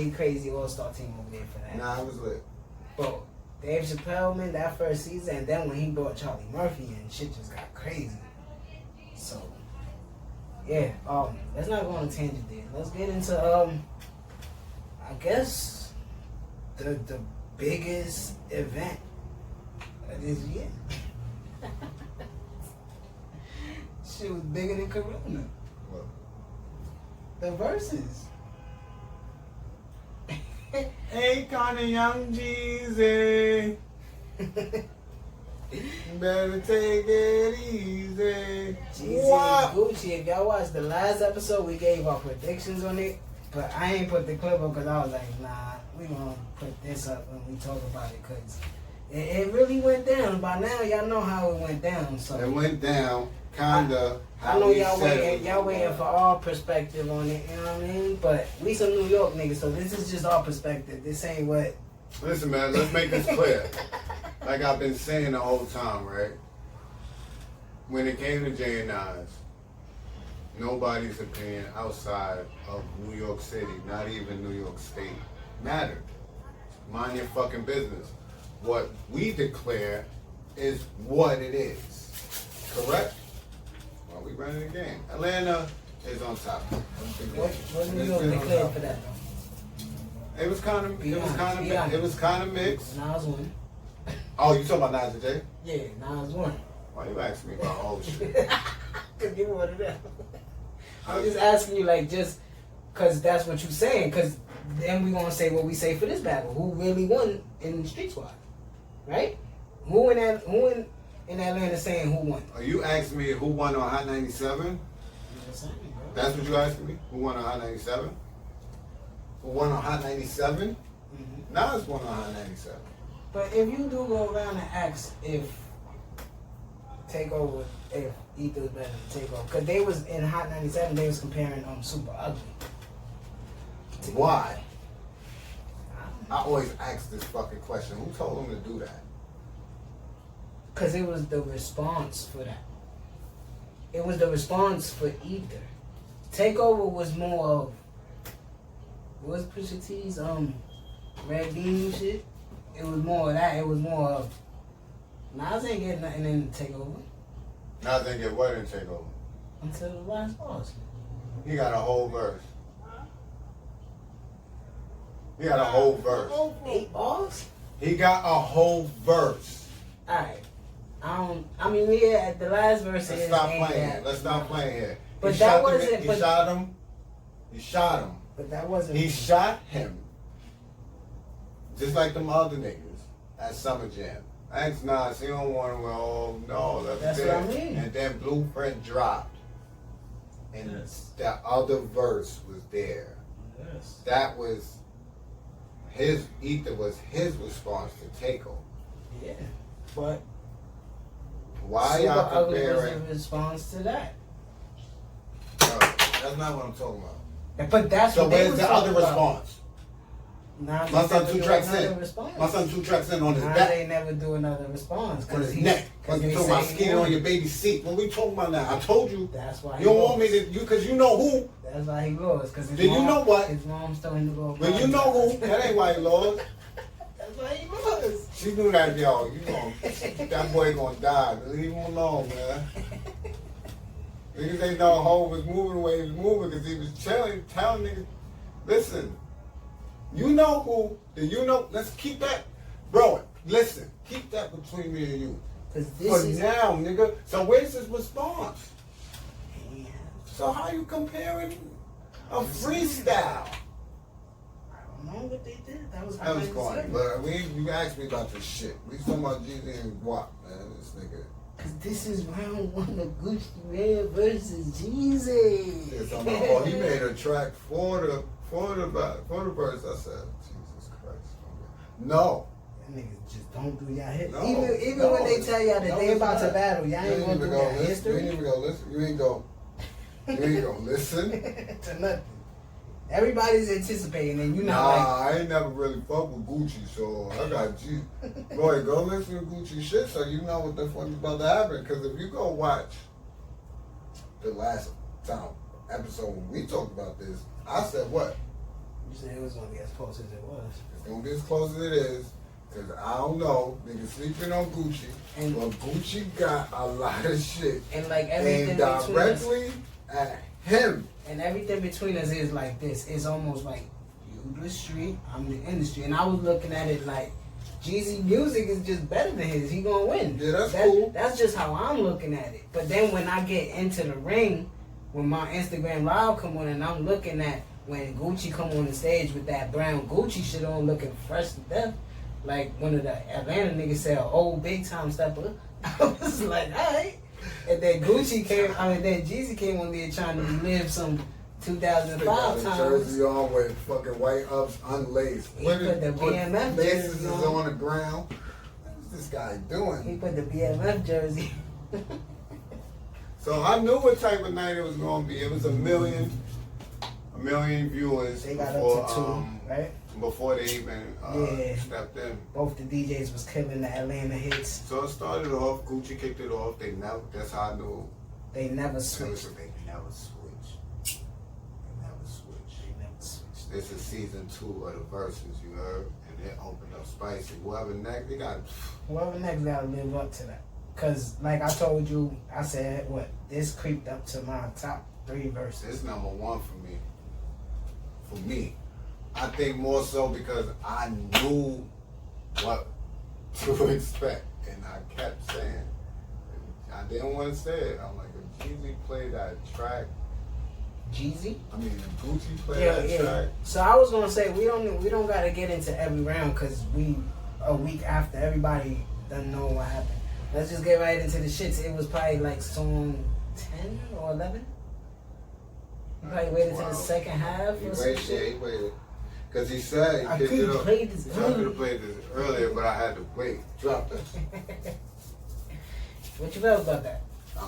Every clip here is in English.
crazy all-star team over there for that. Nah, it was lit. But Dave Chappelle, man, that first season, and then when he brought Charlie Murphy in, shit just got crazy. So, yeah, let's not go on a tangent there. Let's get into, I guess, the biggest event of this year. Shit was bigger than Corona. What? The Verzuz. Akon and Young Jeezy. Better take it easy. Jeezy and Gucci. If y'all watched the last episode, we gave our predictions on it. But I ain't put the clip up because I was like, nah, we gonna put this up when we talk about it because it really went down. By now, y'all know how it went down. So it went down, kinda. I know y'all waiting for our perspective on it, you know what I mean? But we some New York niggas, so this is just our perspective. This ain't what. Listen, man, let's make this clear. Like I've been saying the whole time, right? When it came to Jay and Nas, nobody's opinion outside of New York City, not even New York State, mattered. Mind your fucking business. What we declare is what it is. Correct? Well, we running the game. Atlanta is on top. What New York declared for that though? It was kind of mixed. Nas won. Oh, you talking about Nas and Jay? Yeah, Nas won. Why you asking me about all shit? Cause you wanted that. I'm just asking you, like, just cause that's what you saying. Cause then we gonna say what we say for this battle. Who really won in Street Squad, right? Who in Atlanta saying who won? Are you asking me who won on Hot 97? That's what you asking me? Who won on Hot 97? Who won on Hot 97? Mm-hmm. Nas won on Hot 97. But if you do go around and ask if Takeover, if Ether was better than Takeover, because they was in Hot 97, they was comparing Super Ugly. Why? I always ask this fucking question. Who told them to do that? Because it was the response for that. It was the response for Ether. Takeover was more of, what was Pusha T's Red Beam shit? It was more of that. It was more of, Nas ain't getting nothing in Takeover. Nas ain't get what in Takeover? Until the last pause. He got a whole verse. He got a whole verse. 8 bars? He got a whole verse. Alright. I mean, yeah, the last verse Let's is. stop playing here. Let's stop playing here. But that wasn't. He shot him. He shot him. But that wasn't. He shot him. Just like them other niggas at Summer Jam. Thanks, Nas. He don't want to. Oh no, that's it. what I mean. And then Blueprint dropped, and that other verse was there. Yes. That was his. Ether was his response to Takeover. Yeah, but why Super y'all Ugly was comparing? in response to that. No, that's not what I'm talking about. But that's So what they where's was the talking other about. response? Nas My son never 2 do tracks another in. response. My son 2 tracks in on his Nas back. ain't never do another response. On his he, neck. When you they talking about say he skinning won. on your baby's seat. What we talking about now? I told you. That's why You don't want me to, because you know who. That's why he lost. Cause his Then mom, you know what? His mom's told him to go. Well, you know who. That ain't why he lost. That's why he lost. She knew that, y'all. You know, that boy gonna die. Leave him alone, man. Niggas ain't know Ho was moving the way he was moving because he was telling niggas, listen, you know who, do you know, let's keep that, bro, listen, keep that between me and you. For now, nigga. So where's his response? Yeah. So how you comparing a freestyle? I don't know what they did. That was corny. But you asked me about this shit. We talking about Jeezy and Guap, man. This nigga. Cause this is round 1 of Gucci Mane versus Jeezy. Yeah, so oh, he made a track for the verse. I said, Jesus Christ. No. That niggas just don't do y'all hit. No, even no, when they tell y'all that they about to battle, y'all You ain't gonna do that history. You ain't even gonna listen. You ain't gonna listen. To nothing. Everybody's anticipating, and you know, I ain't never really fucked with Gucci, so I got G. Boy, go listen to Gucci shit so you know what the fuck is about to happen. Because if you go watch the last time episode when we talked about this, I said what? You said it was gonna be as close as it was. It's gonna be as close as it is. Cause I don't know, niggas sleeping on Gucci, And but Gucci got a lot of shit. And like everything and between us, directly at him. and everything between us is like this. It's almost like you the street, I'm the industry. And I was looking at it like Jeezy music is just better than his. He gonna win. Yeah, that's cool. That's just how I'm looking at it. But then when I get into the ring, when my Instagram live come on and I'm looking at when Gucci come on the stage with that brown Gucci shit on looking fresh to death, like one of the Atlanta niggas said, old big time stepper. I was like, alright. And then then Jeezy came on there trying to relive some 2005 times. Jersey on with fucking white ups unlaced. He put the BMF laces jersey is on the ground. What is this guy doing? He put the BMF jersey. So I knew what type of night it was gonna be. It was a million viewers. They got before, up to 2, right? Before they even stepped in. Both the DJs was killing the Atlanta hits. So it started off, Gucci kicked it off. That's how I knew. They never switched. They never switched. This is season 2 of the Versus, you heard? And it opened up spicy. Whoever next gotta live up to that. Cause like I told you, I said this creeped up to my top 3 verses. It's number 1 for me. For me. I think more so because I knew what to expect. And I kept saying, I didn't want to say it. I'm like, if Jeezy played that track, Jeezy? I mean, if Gucci played that track. So I was gonna say we don't gotta get into every round because we a week after everybody doesn't know what happened. Let's just get right into the shits. It was probably like song 10 or 11. You probably waited till the second half or something. He waited. Because he said I he could have played this I could have played this earlier, but I had to wait. Drop it. What you felt about that?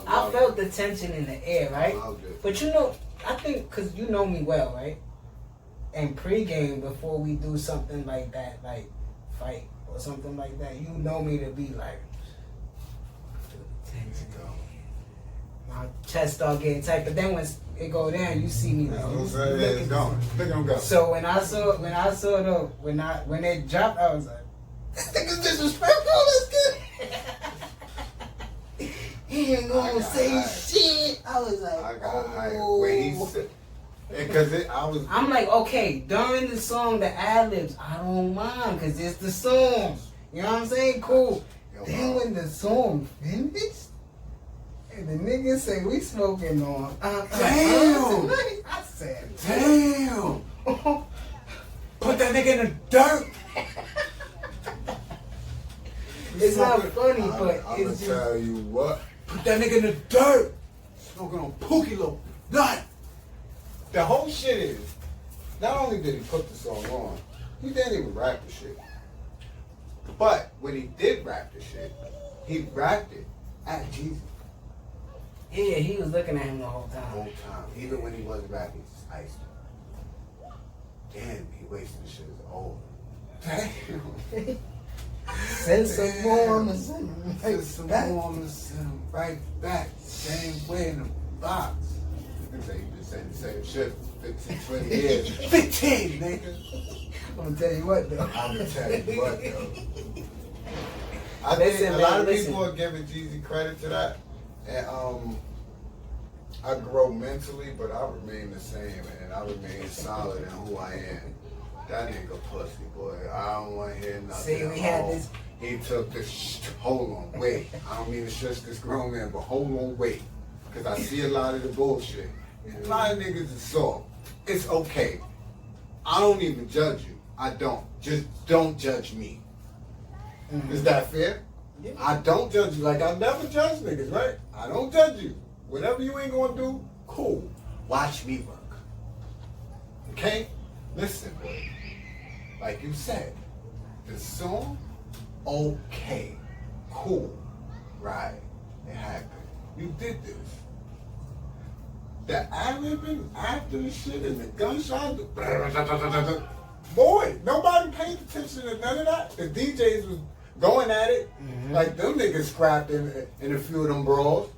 I felt the tension in the air, right? But you know, I think because you know me well, right? And pregame, before we do something like that, like fight or something like that, you know me to be like, my chest start getting tight. But then when it go down, you see me like, it's going. Look at him go. So when it dropped, I was like, this nigga's disrespectful. Let's get it. He ain't gonna say shit. I was like, I'm like, okay, during the song, the ad-libs, I don't mind, because it's the song. You know what I'm saying? Cool. Then when the song finished, and the nigga say, we smoking on. Damn! I said, damn! Put that nigga in the dirt! It's not funny, but I'm it's just... gonna tell you what. Put that nigga in the dirt! Smoking on Pookie Little Nut! The whole shit is, not only did he put the song on, he didn't even rap the shit. But when he did rap the shit, he rapped it at Jeezy. Yeah, he was looking at him the whole time. Even when he wasn't rapping, he just iced him. Damn, he wasted the shit as old. Damn. Send some more on the send him right back. Same way in the box. You say you been saying the same shit for 15, 20 years. 15, nigga. I'm gonna tell you what though. I think a lot of people are giving Jeezy credit to that. And I grow mentally, but I remain the same, and I remain solid in who I am. That nigga pussy, boy. I don't want to hear nothing. See, we had this. He took this. Hold on, wait. I don't mean to shush this grown man, but hold on, wait. Because I see a lot of the bullshit. And a lot of niggas is soft. It's okay. I don't even judge you. I don't. Just don't judge me. Mm-hmm. Is that fair? Yeah. I don't judge you. Like, I never judge niggas, right? I don't judge you. Whatever you ain't gonna do, cool. Watch me work. Okay? Listen, boy. Like you said, the song, okay, cool, right? It happened. You did this. The ad-libbing after the shit and the gunshot, boy, nobody paid attention to none of that. The DJs was going at it, like them niggas scrapped in a few of them brawls.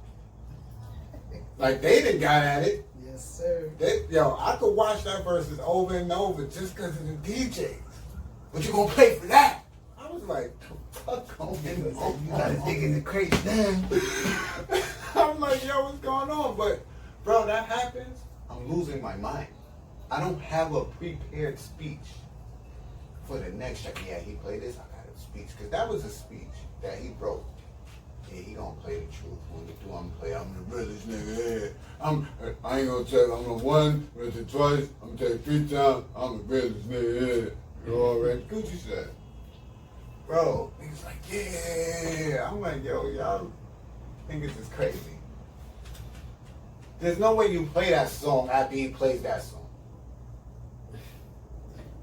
Like they done got at it. Yeah. Yes, sir. I could watch that verses over and over just because of the DJs. But you gonna pay for that? I was like, the fuck going on? You gotta dig in the crate, man. I'm like, yo, what's going on? But, bro, that happens, I'm losing my mind. I don't have a prepared speech for the next track. Yeah, he played this, I got a speech. Because that was a speech that he wrote. Yeah, he gonna play the truth. When he do, I'm gonna play, I'm the realest nigga here. I ain't gonna tell you, I'm the one, with the twice, I'm gonna tell you 3 times, I'm the realest nigga here. You already, Gucci said. Bro, niggas like, yeah. I'm like, yo, y'all think this is crazy. There's no way you play that song after he plays that song.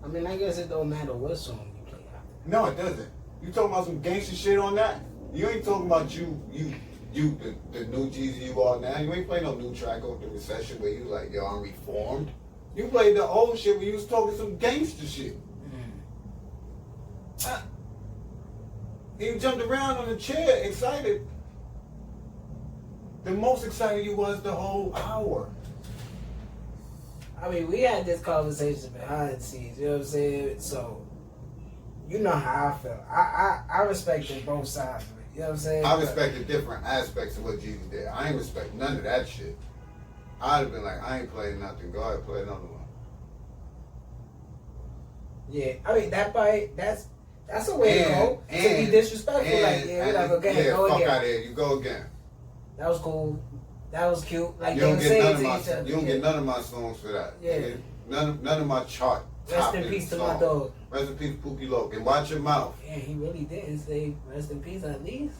I mean, I guess it don't matter what song you play after. No, it doesn't. You talking about some gangster shit on that? You ain't talking about the new Jeezy you are now. You ain't playing no new track over the recession where you like, yo, I'm reformed. You played the old shit where you was talking some gangster shit. You jumped around on the chair, excited. The most excited you was the whole hour. I mean, we had this conversation behind the scenes, you know what I'm saying? So, you know how I felt. I respected both sides of it, you know what I'm saying? I respected different aspects of what Jeezy did. I ain't respect none of that shit. I'd have been like, I ain't playing nothing. Go ahead and play another one. Yeah, I mean, that part, that's a way to go. To be disrespectful, like, yeah, whatever, go ahead, go fuck again. out of here, you go again. That was cool. That was cute. Like, You they don't were get saying none to of my each other. you don't get none of my songs for that. Yeah. None of my chart. Rest in peace to my dog. Rest in peace, Pookie Logan. Watch your mouth. Yeah, he really didn't say rest in peace at least.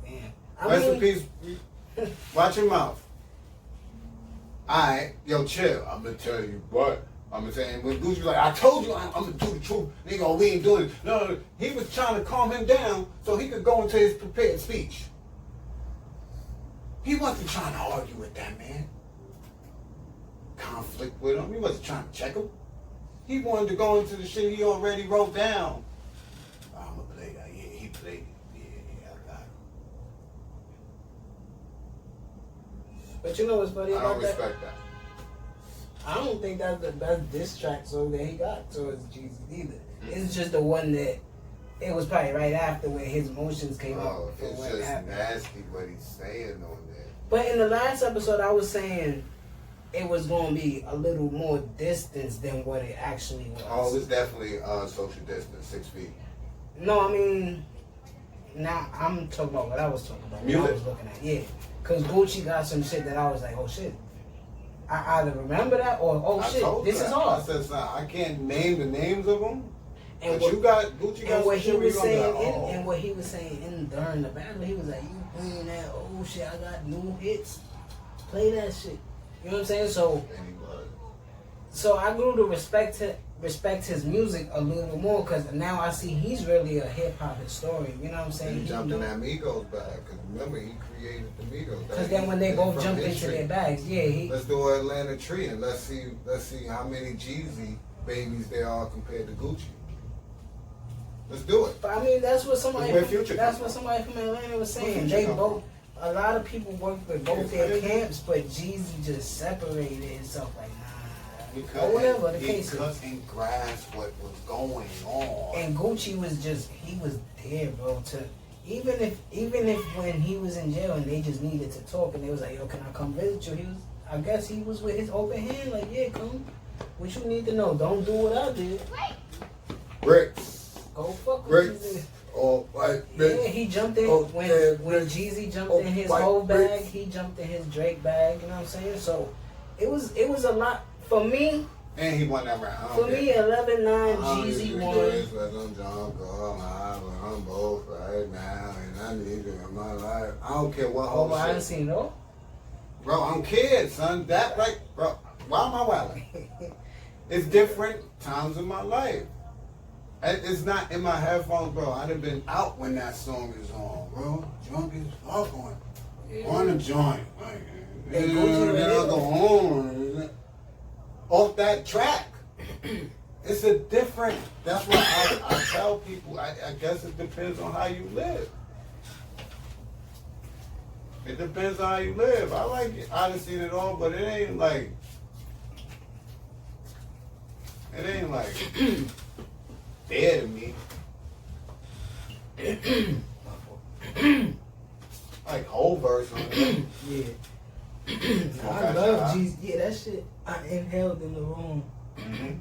Damn. Rest in peace. Watch your mouth. Alright, yo, chill. I'm gonna tell you what. I'm gonna say, and when Gucci was like, I told you I'm gonna do the truth. Nigga, we ain't doing it. No, he was trying to calm him down so he could go into his prepared speech. He wasn't trying to argue with that man. Conflict with him. He wasn't trying to check him. He wanted to go into the shit he already wrote down. I'm gonna play that. Yeah, he played it. Yeah, I got him. But you know what's funny I about don't that? respect that. I don't think that's the best diss track song that he got towards Jeezy either. It's just the one that it was probably right after when his emotions came out. For It's what just happened. nasty what he's saying on there. But in the last episode, I was saying it was going to be a little more distance than what it actually was. Oh, it's definitely social distance, 6 feet. No, I mean, now I'm talking about what I was talking about. What I was looking at, yeah. Because Gucci got some shit that I was like, oh shit. I either remember that or oh shit, this is hard. I said, son, I can't name the names of them. And but Gucci got and what some he shit was saying like, oh. and what he was saying during the battle, he was like, you playing that old shit, I got new hits. Play that shit. You know what I'm saying? So I grew to respect his music a little more because now I see he's really a hip hop historian. You know what I'm saying? He jumped in that Migos bag because remember he created the Migos. Because then when they both jumped into their bags, let's do an Atlanta tree and let's see how many Jeezy babies there are compared to Gucci. Let's do it. But I mean that's what somebody from Atlanta was saying. They both. A lot of people worked with both their camps, but Jeezy just separated himself like, nah. Or whatever the case is. He couldn't grasp what was going on. And Gucci was he was there, bro, to even if when he was in jail and they just needed to talk and they was like, yo, can I come visit you? I guess he was with his open hand, like, yeah, come. What you need to know, don't do what I did. Bricks. Go fuck with Bricks. Oh, white yeah, he jumped in when Jeezy jumped in his whole bag. He jumped in his Drake bag. You know what I'm saying? So it was a lot for me. And he won that round. For me, 11-9, Jeezy won. I'm both right now, and I need it in my life. I don't care what whole I shit. didn't see no. Bro, I'm kid, son. That like, bro. Why am I wilding? It's different times in my life. It's not in my headphones, bro. I done been out when that song is on, bro. Drunk as fuck on a joint. Like, then I go home off that track. It's a different. That's why I tell people. I guess it depends on how you live. It depends on how you live. I like it. I done seen it all, but it ain't like dead to me. Like whole verse on it. Yeah. I love Jeezy. Yeah, that shit I inhaled in the room. Mm-hmm.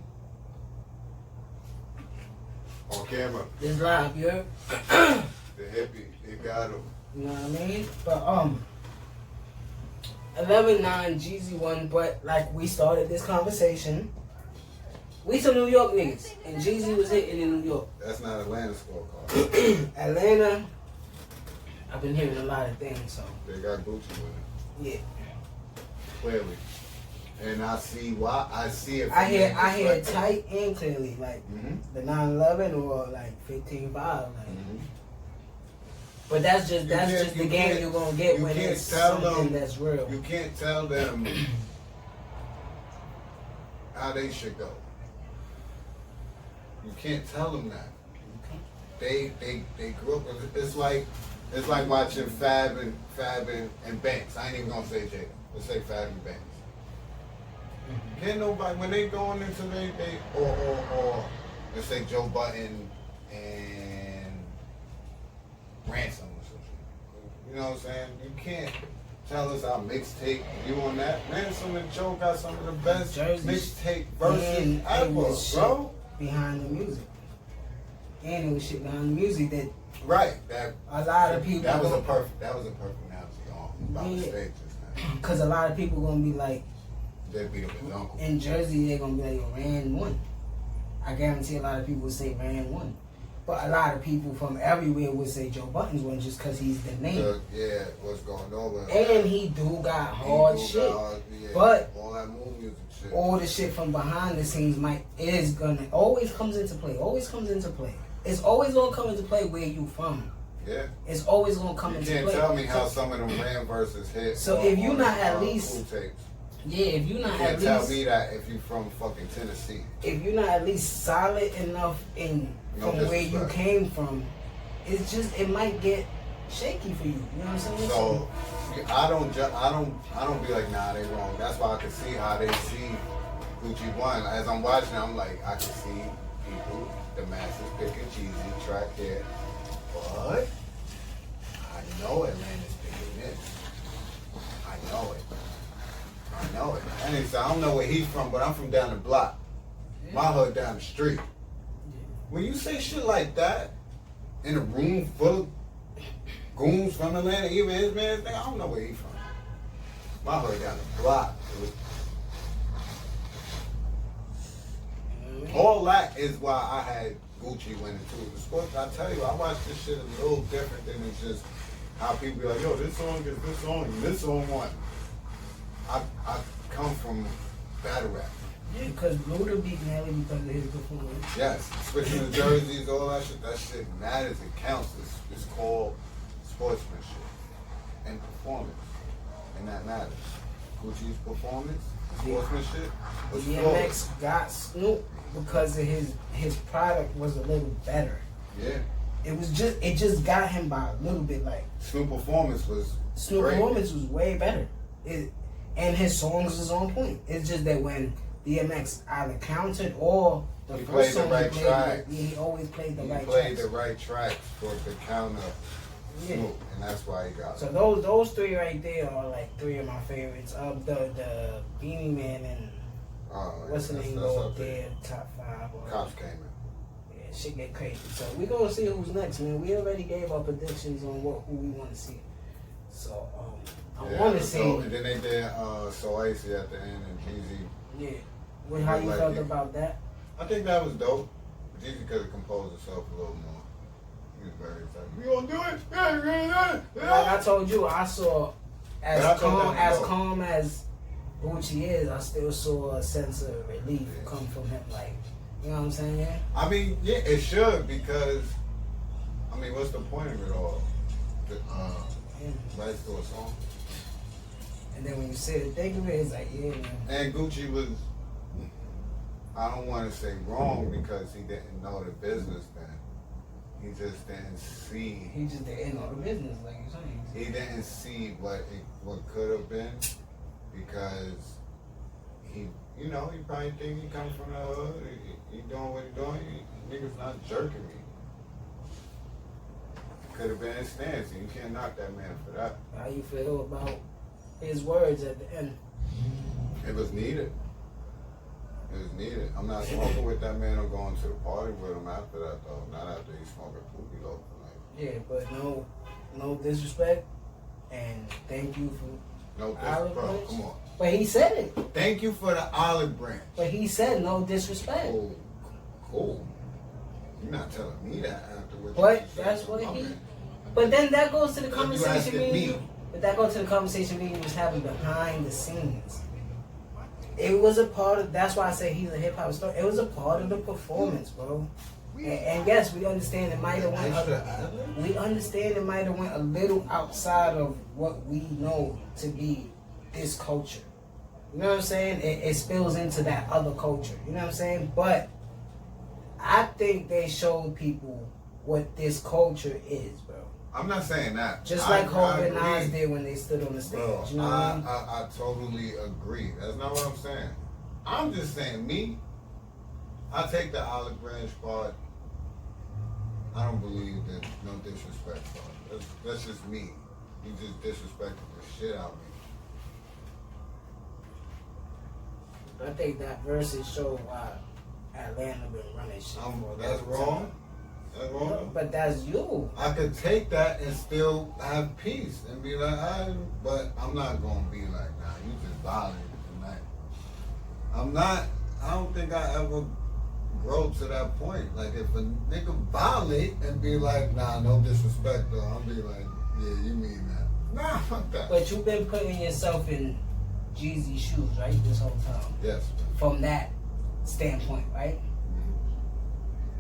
On camera. It's live, you heard? The hippie, it got him. You know what I mean? But 11-9 Jeezy won, but like we started this conversation. We some New York niggas, and Jeezy was hitting in New York. That's not Atlanta scorecard. Atlanta, I've been hearing a lot of things, so. They got Gucci with it. Yeah. Clearly. And I see why. I see it. I hear it tight and clearly, like the 9/11 or like 15-5. Like. But that's just the game you're gonna get when it's something that's real. You can't tell them how they should go. You can't tell them that. They grew up with it. It's like watching Fab and Banks. I ain't even gonna say Jada. Let's say Fab and Banks. Can't nobody when they going into they or let's say Joe Budden and Ransom or something. You know what I'm saying? You can't tell us our mixtape. You on that? Ransom and Joe got some of the best mixtape verses ever, bro. Behind the music. And it was shit behind the music that that a lot of people that was a perfect analogy about the stage just now. Cause a lot of people gonna be like they beat up his uncle. In Jersey they're gonna be like, yo, Rand won. I guarantee a lot of people would say Rand won. But a lot of people from everywhere would say Joe Budden's won just because he's the name. Yeah, what's going on with him. And he do got hard shit. But all that moon music shit. All the shit from behind the scenes always comes into play. It's always gonna come into play where you from. Yeah. It's always gonna come into play. You can't tell me how some of them Ram verses hit. So if you not at least if you not at least tell me that if you from fucking Tennessee. If you're not at least solid enough from where you came from, it might get shaky for you. You know what I'm saying? So I don't be like, nah, they wrong. That's why I can see how they see Gucci won. As I'm watching, I'm like, I can see people, the masses picking Jeezy track here. But I know Atlanta's picking this. I know it. And I don't know where he's from, but I'm from down the block. My hood down the street. When you say shit like that in a room full of goons from Atlanta, even his man, I don't know where he's from. My hood down the block, dude. All that is why I had Gucci winning too. The sport, I tell you, I watch this shit a little different than it's just how people be like, yo, this song is this song and this song won. I come from battle rap. Yeah, because Luda beat Nelly because of his performance. Yes, switching the jerseys, all that shit matters, it counts. It's called sportsmanship and performance, and that matters. Gucci's performance, sportsmanship, was DMX got Snoop because of his product was a little better. Yeah. It just got him by a little bit. Like Snoop performance was way better. And his songs is on point. It's just that when DMX either countered or he played the right tracks. He always played the right tracks. He played the right tracks for the counter Snoop, and that's why he got it. So those three right there are like three of my favorites. The Beanie Man and what's the name go up there, top 5. Cops came in. Yeah, shit get crazy. So we gonna see who's next, man. We already gave our predictions on who we want to see. So I want to see. And then they did So Icy at the end and Jeezy. Yeah. How you felt about that? I think that was dope. Jeezy could have composed himself a little more. He was very excited. You gonna do it? Yeah. Like I told you, I saw as calm as Gucci is, I still saw a sense of relief come from him. Like, you know what I'm saying? I mean, yeah, it should because, I mean, what's the point of it all? Rights to a song. And then when you say the thing of it, it's like, yeah, man. And Gucci was, I don't want to say wrong because he didn't know the business then. He He just didn't see. He just didn't know the business, like you're saying. He didn't see what could have been because he probably think he comes from the hood. He doing what he doing. Niggas not jerking me. Could have been his stance. You can't knock that man for that. How you feel about his words at the end? It was needed. It was needed. I'm not smoking with that man. I'm going to the party with him after that, though. Not after he smoked a poopy though tonight. Yeah, but no disrespect, and thank you for No olive disrespect, bro. branch. Come on. But he said it. Thank you for the olive branch. But he said no disrespect. Oh, cool. You're not telling me that after what But you just that's said. what My he. man. But then that goes to the You conversation asking me. me. But that goes to the conversation me and you was having behind the scenes. It was a part of. That's why I say he's a hip hop star. It was a part of the performance, bro. And yes, we understand it might have went. We understand it might have went a little outside of what we know to be this culture. You know what I'm saying? It spills into that other culture. You know what I'm saying? But I think they showed people what this culture is, bro. I'm not saying that. Just like Hope and Nas did when they stood on the stage. Bro, you know what I mean? I totally agree. That's not what I'm saying. I'm just saying, me, I take the olive branch part. I don't believe that no disrespect part. That's just me. You just disrespected the shit out of me. I think that verses show why Atlanta been running shit. That's wrong. That's wrong. But that's you. I could take that and still have peace and be like, but I'm not gonna be like, nah, you just violated tonight. I don't think I ever grow to that point. Like if a nigga violate and be like, nah, no disrespect though, I'll be like, yeah, you mean that. Nah, fuck that. But you've been putting yourself in Jeezy's shoes, right? This whole time. Yes. From that standpoint, right? Mm-hmm.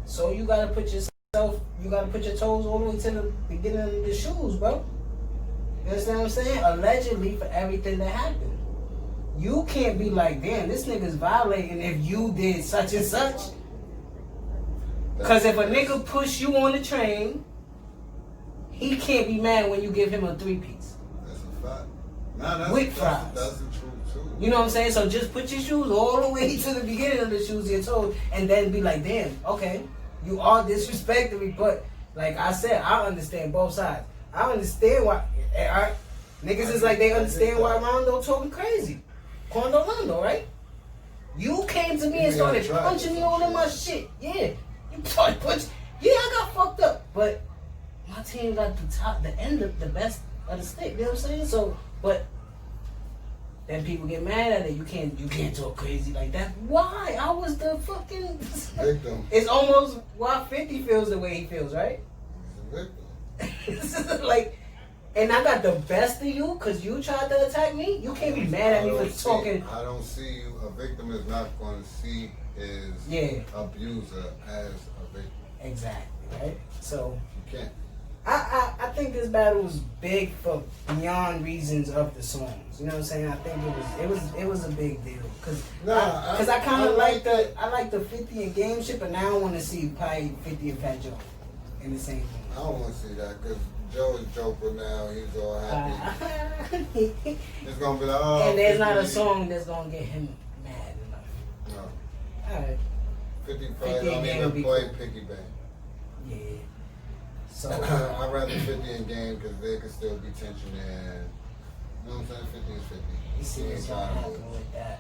So you gotta put your toes all the way to the beginning of the shoes, bro. You understand what I'm saying? Allegedly for everything that happened. You can't be like, damn, this nigga's violating if you did such and such. Because if a nigga push you on the train, he can't be mad when you give him a 3-piece. That's a fact. Nah, with fries. That's the truth too. You know what I'm saying? So just put your shoes all the way to the beginning of the shoes, your toes, and then be like, damn, okay, you are disrespecting me, but like I said, I understand both sides. I understand why niggas is like they understand why Rondo talking crazy. Quando Rondo, right? You came to me and started punching me all in my shit. Yeah. You started punching. Yeah, I got fucked up. But my team got the end of the best of the stick. You know what I'm saying? So, but then people get mad at it. You can't talk crazy like that. Why? I was the fucking victim. It's almost why 50 feels the way he feels, right? He's a victim. Like, and I got the best of you because you tried to attack me. You can't be mad at me for talking. I don't see you. A victim is not going to see his abuser as a victim. Exactly, right? So you can't. I think this battle was big for beyond reasons of the songs. You know what I'm saying? I think it was a big deal because I kind of like the 50 and Game shit, but now I want to see probably 50 and Fat Joe in the same thing. I don't want to see that because Joe is Joker now. He's all happy. It's gonna be like, oh. And there's not a song that's gonna get him mad enough. No. All right. 50 probably don't even play Picky Bang. Yeah. So I'd rather 50 in Game because there could still be tension there. You know what I'm saying? 50 is 50. you see what's gonna happen with that.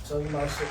So you about shit.